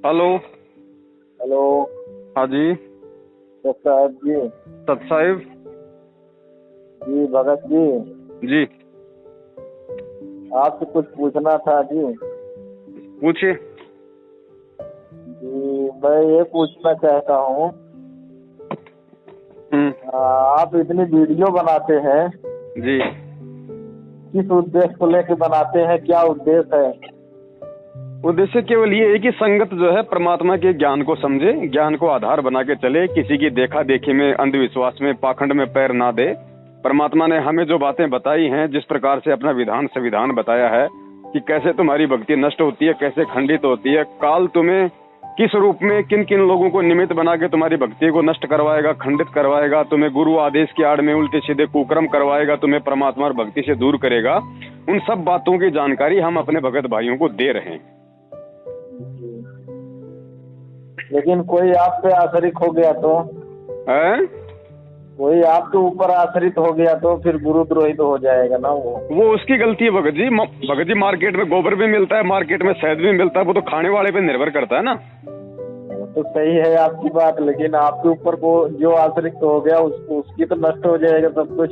Hello. Hello. हाँ जी। साहब जी। सत साहिब जी भगत जी, जी, आपसे कुछ पूछना था जी। पूछिए। जी मैं ये पूछना चाहता हूँ, आप इतनी वीडियो बनाते हैं, जी, किस उद्देश्य को लेकर बनाते हैं, क्या उद्देश्य है? उद्देश्य केवल ये है कि संगत जो है परमात्मा के ज्ञान को समझे, ज्ञान को आधार बना के चले, किसी की देखा देखी में, अंधविश्वास में, पाखंड में पैर ना दे। परमात्मा ने हमें जो बातें बताई हैं, जिस प्रकार से अपना विधान संविधान बताया है कि कैसे तुम्हारी भक्ति नष्ट होती है, कैसे खंडित होती है, काल तुम्हें किस रूप में किन किन लोगों को निमित्त बना के तुम्हारी भक्ति को नष्ट करवाएगा, खंडित करवाएगा, तुम्हें गुरु आदेश की आड़ में उल्टे सीधे कुकर्म करवाएगा, तुम्हें परमात्मा और भक्ति से दूर करेगा। उन सब बातों की जानकारी हम अपने भगत भाइयों को दे रहे हैं। लेकिन कोई आप पे आश्रित हो गया तो, कोई आपके ऊपर आश्रित हो गया तो फिर गुरुद्रोही तो हो जाएगा ना। वो उसकी गलती है भगत जी। भगत जी, मार्केट में गोबर भी मिलता है, मार्केट में शहद भी मिलता है, वो तो खाने वाले पे निर्भर करता है ना। तो सही है आपकी बात, लेकिन आपके ऊपर को जो आश्रित हो गया उसकी तो नष्ट हो जाएगा सब कुछ।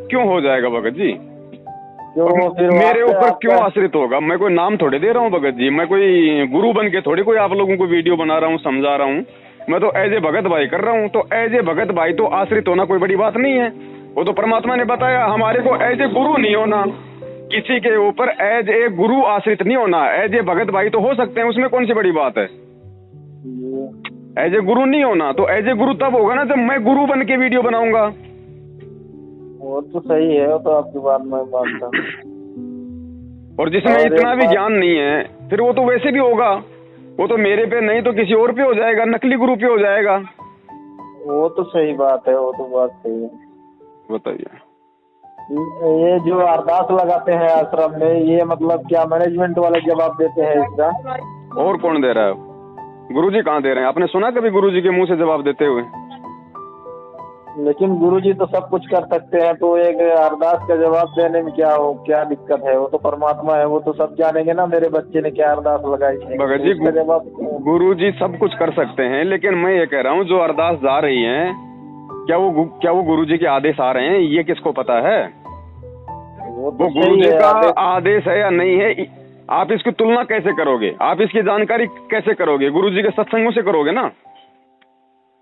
क्यों हो जाएगा भगत जी? क्यों फिर मेरे ऊपर क्यों आश्रित होगा? मैं कोई नाम थोड़े दे रहा हूँ भगत जी, मैं कोई गुरु बन के थोड़ी कोई आप लोगों को वीडियो बना रहा हूँ, समझा रहा हूँ। मैं तो एज ए भगत भाई कर रहा हूँ। तो एज ए भगत भाई तो आश्रित होना कोई बड़ी बात नहीं है। वो तो परमात्मा ने बताया हमारे को एज ए गुरु नहीं होना, किसी के ऊपर एज ए गुरु आश्रित नहीं होना। एज ए भगत भाई तो हो सकते हैं, उसमें कौन सी बड़ी बात है। एज ए गुरु नहीं होना। तो एज ए गुरु तब होगा ना जब मैं गुरु बन के वीडियो बनाऊंगा। वो तो सही है, वो तो आपकी बात मैं मानता हूँ। और जिसमें इतना भी ज्ञान नहीं है फिर वो तो वैसे भी होगा, वो तो मेरे पे नहीं तो किसी और पे हो जाएगा, नकली गुरु पे हो जाएगा। वो तो सही बात है, वो तो बात सही है। बताइए, ये जो अरदास लगाते हैं आश्रम में, ये मतलब क्या मैनेजमेंट वाले जवाब देते हैं इसका? और कौन दे रहा है? गुरुजी कहाँ दे रहे हैं? आपने सुना कभी गुरुजी के मुंह से जवाब देते हुए? लेकिन गुरुजी तो सब कुछ कर सकते हैं, तो एक अरदास का जवाब देने में क्या दिक्कत है? वो तो परमात्मा है, वो तो सब जानेंगे ना मेरे बच्चे ने क्या अरदास लगाई है। भगत जी, गुरुजी सब कुछ कर सकते हैं, लेकिन मैं ये कह रहा हूँ जो अरदास जा रही है, क्या वो गुरुजी के आदेश आ रहे हैं, ये किसको पता है? वो गुरुजी का आदेश है या नहीं है, आप इसकी तुलना कैसे करोगे? आप इसकी जानकारी कैसे करोगे? गुरुजी के सत्संगों से करोगे ना।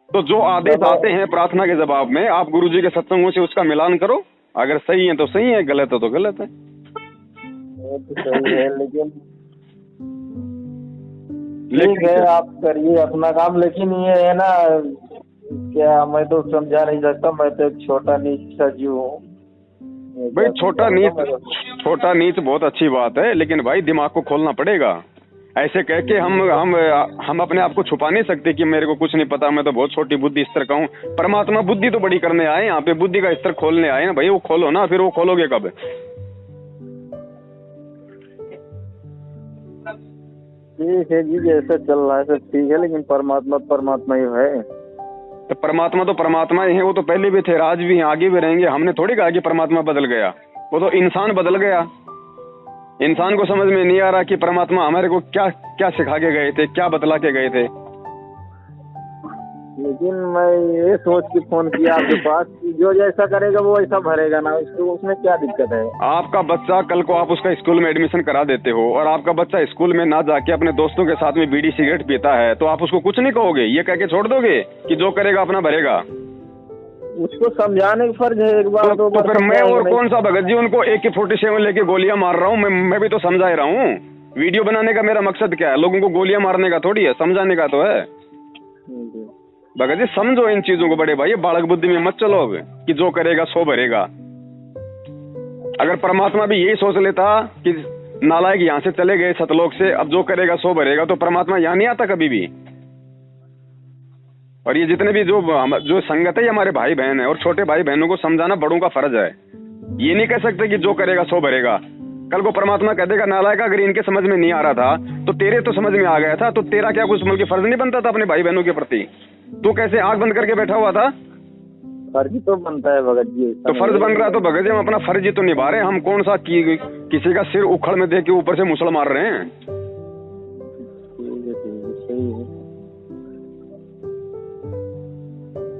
तो जो आदेश आते हैं प्रार्थना के जवाब में, आप गुरुजी के सत्संगों से उसका मिलान करो। अगर सही है तो सही है, गलत है तो गलत है। वो तो सही है, लेकिन ठीक है, आप करिए अपना काम। लेकिन ये है ना, क्या मैं तो समझा नहीं सकता, मैं तो एक छोटा नीच सा जीव हूँ भाई। छोटा नीच बहुत अच्छी बात है, लेकिन भाई दिमाग को खोलना पड़ेगा। ऐसे कह के हम अपने आप को छुपा नहीं सकते कि मेरे को कुछ नहीं पता, मैं तो बहुत छोटी बुद्धि स्तर का हूँ। परमात्मा बुद्धि तो बड़ी करने आए, यहाँ पे बुद्धि का स्तर खोलने आए ना भाई। वो खोलो ना, फिर वो खोलोगे कब? ठीक है जी, जैसा चल रहा है सब ठीक है, लेकिन परमात्मा ही है। तो परमात्मा ही है। वो तो पहले भी थे, आज भी हैं, आगे भी रहेंगे। हमने थोड़ी कहा कि परमात्मा बदल गया, वो तो इंसान बदल गया। इंसान को समझ में नहीं आ रहा कि परमात्मा हमारे को क्या क्या सिखा के गए थे, क्या बतला के गए थे। लेकिन मैं ये सोच के फोन किया आपके पास, जो जैसा करेगा वो ऐसा भरेगा ना, उसमें क्या दिक्कत है? आपका बच्चा, कल को आप उसका स्कूल में एडमिशन करा देते हो और आपका बच्चा स्कूल में ना जाके अपने दोस्तों के साथ में बीड़ी सिगरेट पीता है, तो आप उसको कुछ नहीं कहोगे? ये कह के छोड़ दोगे कि जो करेगा अपना भरेगा? उसको समझाने का फर्ज है एक बार। तो फिर मैं और कौन सा भगत जी उनको AK-47 लेके गोलियां मार रहा हूँ? मैं भी तो समझा रहा हूँ। वीडियो बनाने का मेरा मकसद क्या है? लोगों को गोलियां मारने का थोड़ी है, समझाने का तो है। भगत जी समझो इन चीजों को बड़े भाई, बालक बुद्धि में मत चलो कि जो करेगा सो भरेगा। अगर परमात्मा भी यही सोच लेता कि नालायक यहाँ से चले गए सतलोक से, अब जो करेगा सो भरेगा, तो परमात्मा यहाँ नहीं आता कभी भी। और ये जितने भी जो संगत है, ये हमारे भाई बहन है, और छोटे भाई बहनों को समझाना बड़ों का फर्ज है। ये नहीं कह सकते कि जो करेगा सो भरेगा। कल को परमात्मा कह देगा नालायक, अगर इनके समझ में नहीं आ रहा था तो तेरे तो समझ में आ गया था, तो तेरा क्या कुछ बल्कि फर्ज नहीं बनता था अपने भाई बहनों के प्रति? तू कैसे आंख बंद करके बैठा हुआ था? फर्ज तो बनता है भगत जी। तो फर्ज बन रहा है तो भगत जी हम अपना फर्ज ही तो निभा रहे हैं। हम कौन सा किसी का सिर उखड़ में देख के ऊपर से मुसड़ मार रहे हैं?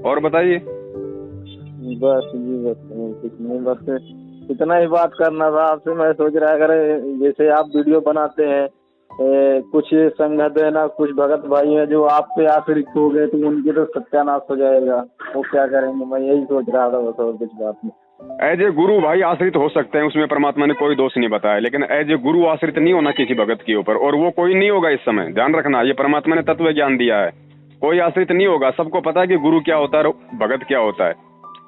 और बताइए। बस जी, बस कुछ नहीं, बस इतना ही बात करना था आपसे। मैं सोच रहा अगर जैसे आप वीडियो बनाते हैं, कुछ संगत है ना, कुछ भगत भाई है जो आप पे आश्रित हो गए, तो उनकी तो सत्यानाश हो जाएगा, वो क्या करेंगे? मैं यही सोच रहा था, बस और कुछ बात नहीं। एज ए गुरु भाई आश्रित हो सकते हैं, उसमें परमात्मा ने कोई दोष नहीं बताया, लेकिन एज ए गुरु आश्रित नहीं होना किसी भगत के ऊपर, और वो कोई नहीं होगा इस समय, ध्यान रखना। ये परमात्मा ने तत्व ज्ञान दिया है, कोई आश्रित नहीं होगा। सबको पता है कि गुरु क्या होता है, भगत क्या होता है।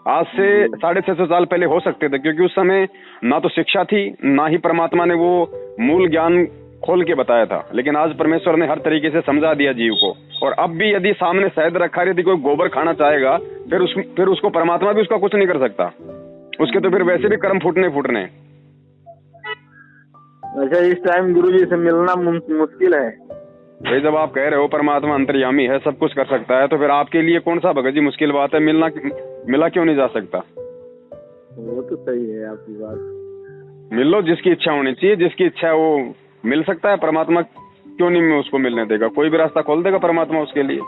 आज से 650 साल पहले हो सकते थे, क्योंकि उस समय ना तो शिक्षा थी, ना ही परमात्मा ने वो मूल ज्ञान खोल के बताया था। लेकिन आज परमेश्वर ने हर तरीके से समझा दिया जीव को। और अब भी यदि सामने शहद रखा है, यदि कोई गोबर खाना चाहेगा, फिर उसको परमात्मा भी उसका कुछ नहीं कर सकता। उसके तो फिर वैसे भी कर्म फूटने। अच्छा, इस टाइम गुरुजी से मिलना मुश्किल है भाई। जब आप कह रहे हो परमात्मा अंतर्यामी है, सब कुछ कर सकता है, तो फिर आपके लिए कौन सा भगत जी मुश्किल बात है? मिला क्यों नहीं जा सकता? वो तो सही है आपकी बात। मिल लो, जिसकी इच्छा होनी चाहिए, जिसकी इच्छा है वो मिल सकता है। परमात्मा क्यों नहीं उसको मिलने देगा? कोई भी रास्ता खोल देगा परमात्मा उसके लिए।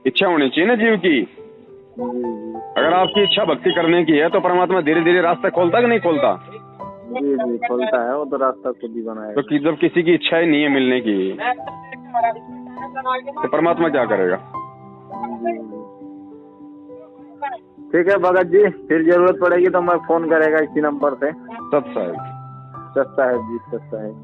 इच्छा होनी चाहिए ना जीव की। अगर आपकी इच्छा भक्ति करने की है तो परमात्मा धीरे धीरे रास्ता खोलता कि नहीं खोलता? जी खोलता है, वो तो रास्ता खुद ही बनाएगा। तो जब किसी की इच्छा ही नहीं है मिलने की, तो परमात्मा क्या करेगा? ठीक है भगत जी, फिर जरूरत पड़ेगी तो मैं फोन करेगा इसी नंबर से। सत साहेब जी, सत साहेब।